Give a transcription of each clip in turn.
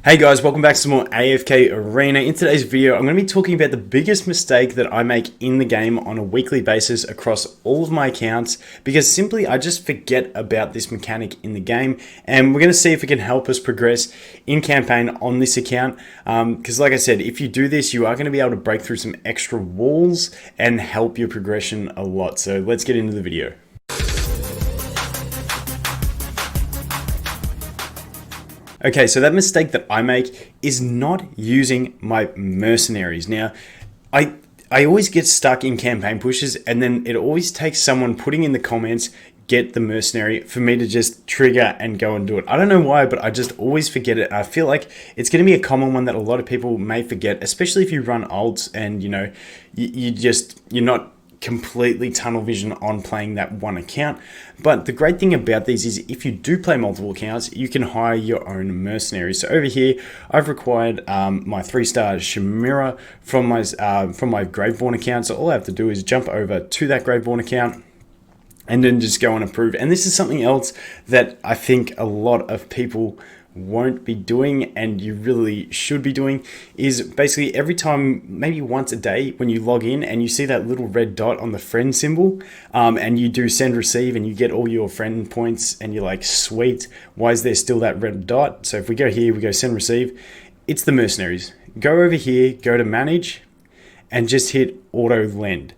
Hey guys, welcome back to some more AFK Arena. In today's video, I'm going to be talking about the biggest mistake that I make in the game on a weekly basis across all of my accounts, because simply I just forget about this mechanic in the game, and we're going to see if it can help us progress in campaign on this account. Because like I said, if you do this, you are going to be able to break through some extra walls and help your progression a lot. So let's get into the video. Okay, so that mistake that I make is not using my mercenaries. Now, I always get stuck in campaign pushes, and then it always takes someone putting in the comments, get the mercenary, for me to just trigger and go and do it. I don't know why, but I just always forget it. I feel like it's going to be a common one that a lot of people may forget, especially if you run ults and you're not completely tunnel vision on playing that one account. But the great thing about these is if you do play multiple accounts, you can hire your own mercenaries. So over here, I've required my 3-star Chimera from my Graveborn account. So all I have to do is jump over to that Graveborn account and then just go and approve. And this is something else that I think a lot of people won't be doing, and you really should be doing, is basically every time, maybe once a day, when you log in and you see that little red dot on the friend symbol, and you do send receive and you get all your friend points, and you're like, sweet, why is there still that red dot? So if we go here, we go send receive, it's the mercenaries. Go over here, go to manage, and just hit auto lend.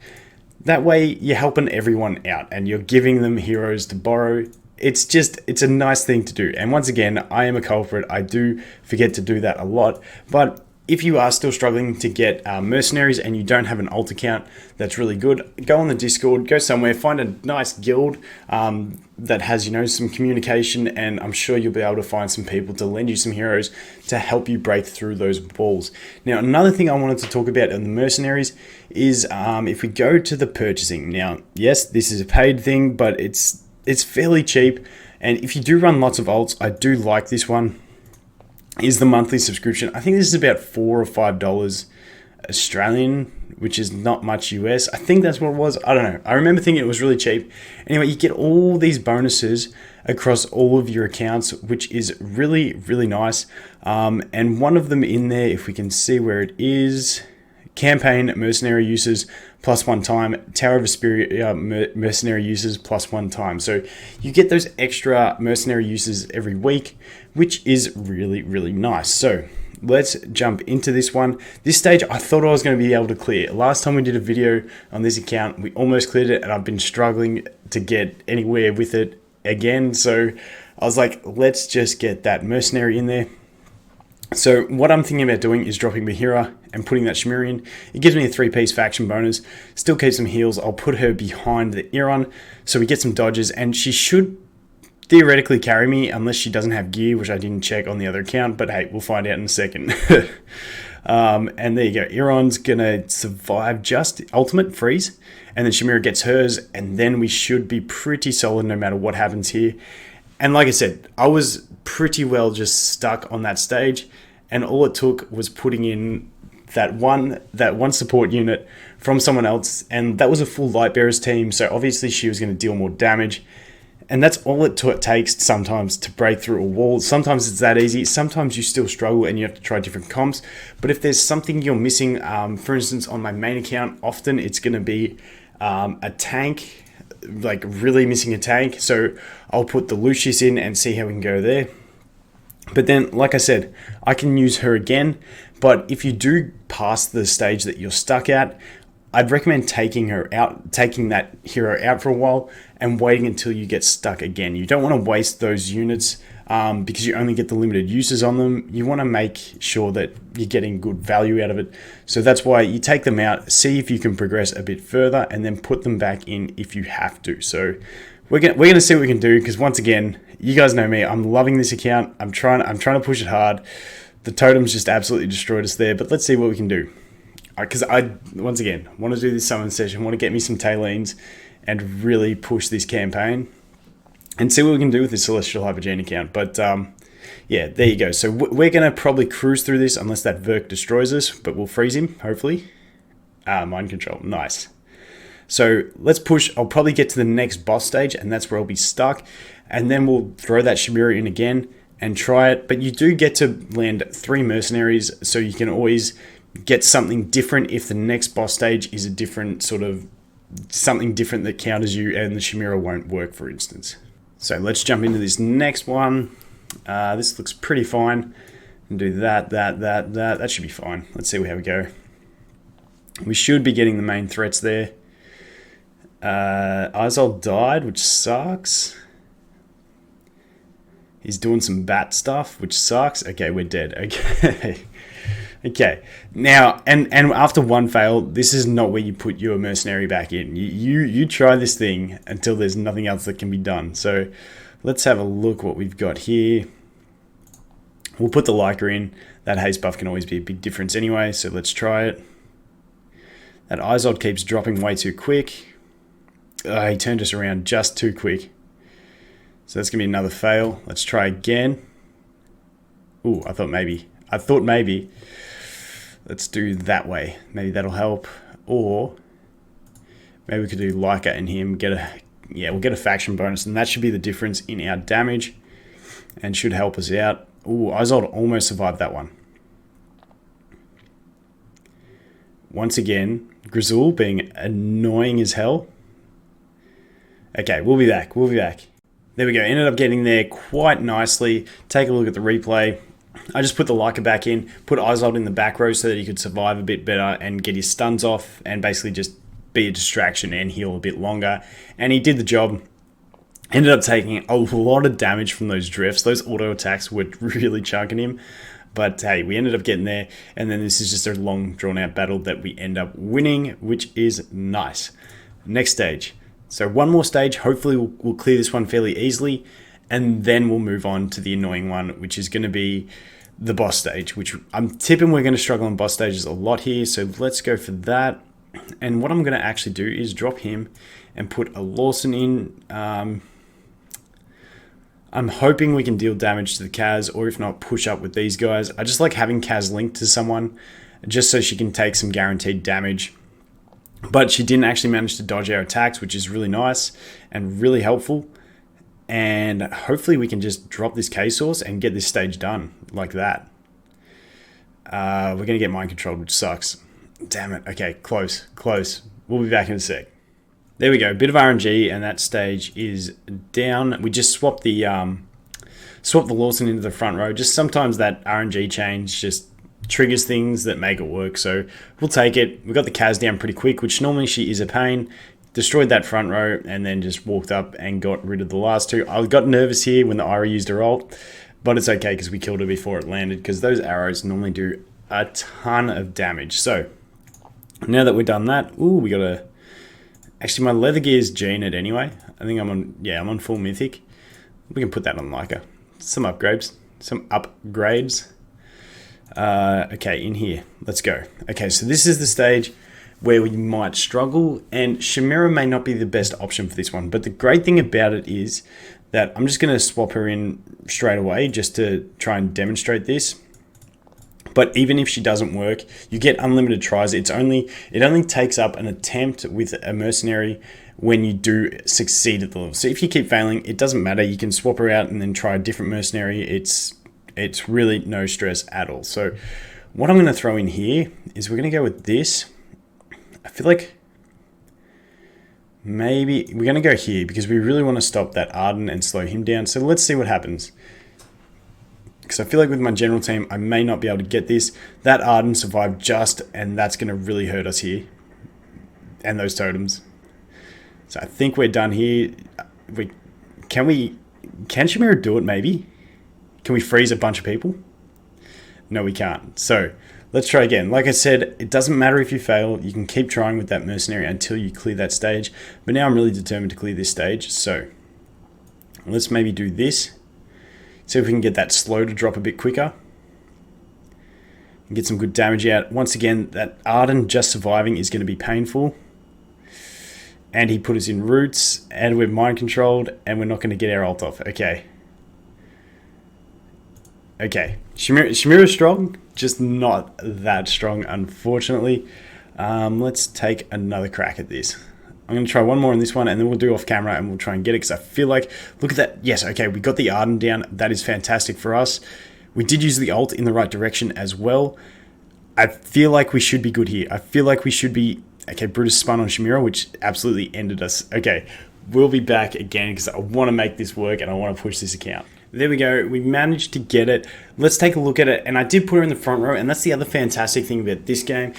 That way you're helping everyone out and you're giving them heroes to borrow. It's a nice thing to do. And once again, I am a culprit. I do forget to do that a lot. But if you are still struggling to get mercenaries and you don't have an alt account that's really good, go on the Discord, go somewhere, find a nice guild that has, some communication, and I'm sure you'll be able to find some people to lend you some heroes to help you break through those walls. Now, another thing I wanted to talk about in the mercenaries is if we go to the purchasing. Now, yes, this is a paid thing, but it's fairly cheap, and if you do run lots of alts, I do like this one, is the monthly subscription. I think this is about $4 or $5 Australian, which is not much US. I think that's what it was. I don't know. I remember thinking it was really cheap. Anyway, you get all these bonuses across all of your accounts, which is really, really nice. And one of them in there, if we can see where it is, campaign mercenary uses +1 time, Tower of Vesperia mercenary uses +1 time. So you get those extra mercenary uses every week, which is really, really nice. So let's jump into this one. This stage I thought I was going to be able to clear. Last time we did a video on this account, we almost cleared it, and I've been struggling to get anywhere with it again. So I was like, let's just get that mercenary in there. So what I'm thinking about doing is dropping Bahira and putting that Chimera in. It gives me a 3-piece faction bonus, still keeps some heals. I'll put her behind the Eironn so we get some dodges, and she should theoretically carry me unless she doesn't have gear, which I didn't check on the other account, but hey, we'll find out in a second. And there you go. Eironn's gonna survive just ultimate freeze, and then Chimera gets hers, and then we should be pretty solid no matter what happens here. And like I said, I was pretty well just stuck on that stage, and all it took was putting in that one support unit from someone else, and that was a full Lightbearers team, so obviously she was going to deal more damage, and that's all it takes sometimes to break through a wall. Sometimes it's that easy, sometimes you still struggle and you have to try different comps, but if there's something you're missing, for instance on my main account, often it's going to be a tank, like really missing a tank, so I'll put the Lucius in and see how we can go there. But then, like I said, I can use her again, but if you do pass the stage that you're stuck at, I'd recommend taking that hero out for a while and waiting until you get stuck again. You don't want to waste those units because you only get the limited uses on them. You want to make sure that you're getting good value out of it. So that's why you take them out, see if you can progress a bit further, and then put them back in if you have to. So we're gonna see what we can do, because once again, you guys know me, I'm loving this account. I'm trying to push it hard. The totems just absolutely destroyed us there, but let's see what we can do. Because I, once again, want to do this summon session, want to get me some Talines and really push this campaign and see what we can do with this Celestial Hypogean account. But yeah, there you go. So we're going to probably cruise through this unless that Verk destroys us, but we'll freeze him, hopefully. Mind control, nice. So let's push. I'll probably get to the next boss stage, and that's where I'll be stuck. And then we'll throw that Chimera in again, and try it. But you do get to land 3 mercenaries, so you can always get something different if the next boss stage is a different sort of something different that counters you and the Chimera won't work, for instance. So let's jump into this next one. This looks pretty fine. And do that. That should be fine. Let's see how we go. We should be getting the main threats there. Izald died, which sucks. He's doing some bat stuff, which sucks. Okay, we're dead. Okay. Okay. Now, and after one fail, this is not where you put your mercenary back in. You try this thing until there's nothing else that can be done. So let's have a look what we've got here. We'll put the Leica in. That haste buff can always be a big difference anyway, so let's try it. That Izald keeps dropping way too quick. He turned us around just too quick. So that's going to be another fail. Let's try again. Ooh, I thought maybe. Let's do that way. Maybe that'll help. Or maybe we could do Leica and him. We'll get a faction bonus, and that should be the difference in our damage and should help us out. Ooh, Izald almost survived that one. Once again, Grizzle being annoying as hell. Okay, we'll be back. There we go. Ended up getting there quite nicely. Take a look at the replay. I just put the Leica back in, put Izald in the back row so that he could survive a bit better and get his stuns off and basically just be a distraction and heal a bit longer. And he did the job. Ended up taking a lot of damage from those drifts. Those auto attacks were really chunking him. But hey, we ended up getting there. And then this is just a long drawn out battle that we end up winning, which is nice. Next stage. So one more stage. Hopefully we'll clear this one fairly easily. And then we'll move on to the annoying one, which is going to be the boss stage, which I'm tipping we're going to struggle on boss stages a lot here. So let's go for that. And what I'm going to actually do is drop him and put a Lawson in. I'm hoping we can deal damage to the Kaz, or if not, push up with these guys. I just like having Kaz linked to someone, just so she can take some guaranteed damage. But she didn't actually manage to dodge our attacks, which is really nice and really helpful. And hopefully we can just drop this K-Source and get this stage done like that. We're going to get mind controlled, which sucks. Damn it. Okay, close. We'll be back in a sec. There we go. Bit of RNG, and that stage is down. We just swapped the Lawson into the front row. Just sometimes that RNG change just triggers things that make it work. So we'll take it. We got the Kaz down pretty quick, which normally she is a pain. Destroyed that front row and then just walked up and got rid of the last two. I got nervous here when the Ira used her ult, but it's okay because we killed her before it landed, because those arrows normally do a ton of damage. So now that we've done that, ooh, we got a... Actually, my leather gear is G-Net anyway. I think I'm on full mythic. We can put that on Leica. Some upgrades. Okay, in here. Let's go. Okay, so this is the stage where we might struggle, and Chimera may not be the best option for this one. But the great thing about it is that I'm just going to swap her in straight away just to try and demonstrate this. But even if she doesn't work, you get unlimited tries. It only takes up an attempt with a mercenary when you do succeed at the level. So if you keep failing, it doesn't matter. You can swap her out and then try a different mercenary. It's really no stress at all. So what I'm going to throw in here is we're going to go with this. I feel like maybe we're going to go here because we really want to stop that Arden and slow him down. So let's see what happens. Because I feel like with my general team, I may not be able to get this. That Arden survived just, and that's going to really hurt us here. And those totems. So I think we're done here. Can Chimera do it maybe? Can we freeze a bunch of people? No, we can't. So let's try again. Like I said, it doesn't matter if you fail. You can keep trying with that mercenary until you clear that stage. But now I'm really determined to clear this stage. So let's maybe do this. See if we can get that slow to drop a bit quicker. And get some good damage out. Once again, that Arden just surviving is going to be painful. And he put us in roots, and we're mind controlled, and we're not going to get our ult off. Okay. Chimera's strong, just not that strong, unfortunately. Let's take another crack at this. I'm going to try one more on this one, and then we'll do off camera and we'll try and get it, because I feel like, look at that. Yes, okay, we got the Arden down. That is fantastic for us. We did use the ult in the right direction as well. I feel like we should be good here. I feel like we should be... Okay, Brutus spun on Shamira, which absolutely ended us. Okay, we'll be back again because I want to make this work and I want to push this account. There we go. We managed to get it. Let's take a look at it. And I did put her in the front row. And that's the other fantastic thing about this game.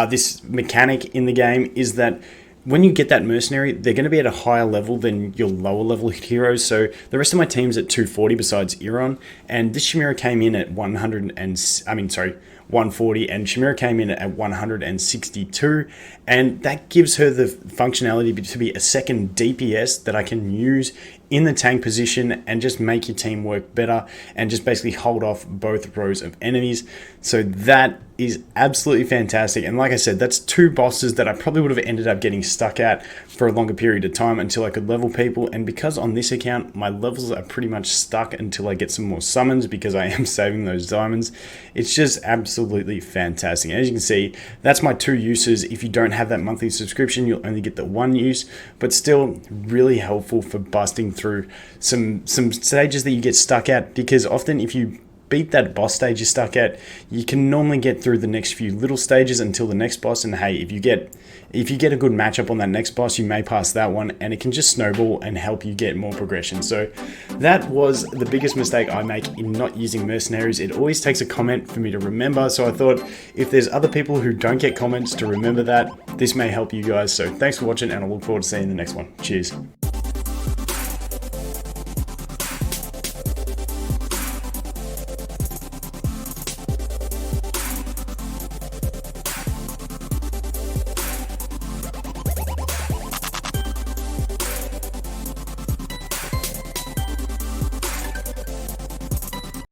This mechanic in the game is that when you get that mercenary, they're going to be at a higher level than your lower level heroes. So the rest of my team's at 240 besides Iran. And this Shamira came in at 140, and Shamira came in at 162, and that gives her the functionality to be a second DPS that I can use in the tank position and just make your team work better and just basically hold off both rows of enemies. So that is absolutely fantastic. And like I said, that's two bosses that I probably would have ended up getting stuck at for a longer period of time until I could level people. And because on this account, my levels are pretty much stuck until I get some more summons because I am saving those diamonds. It's just absolutely fantastic. And as you can see, that's my two uses. If you don't have that monthly subscription, you'll only get the one use, but still really helpful for busting through some stages that you get stuck at, because often if you beat that boss stage you're stuck at, you can normally get through the next few little stages until the next boss. And hey, if you get a good matchup on that next boss, you may pass that one, and it can just snowball and help you get more progression. So that was the biggest mistake I make in not using mercenaries. It always takes a comment for me to remember. So I thought if there's other people who don't get comments to remember that, this may help you guys. So thanks for watching, and I look forward to seeing you in the next one. Cheers.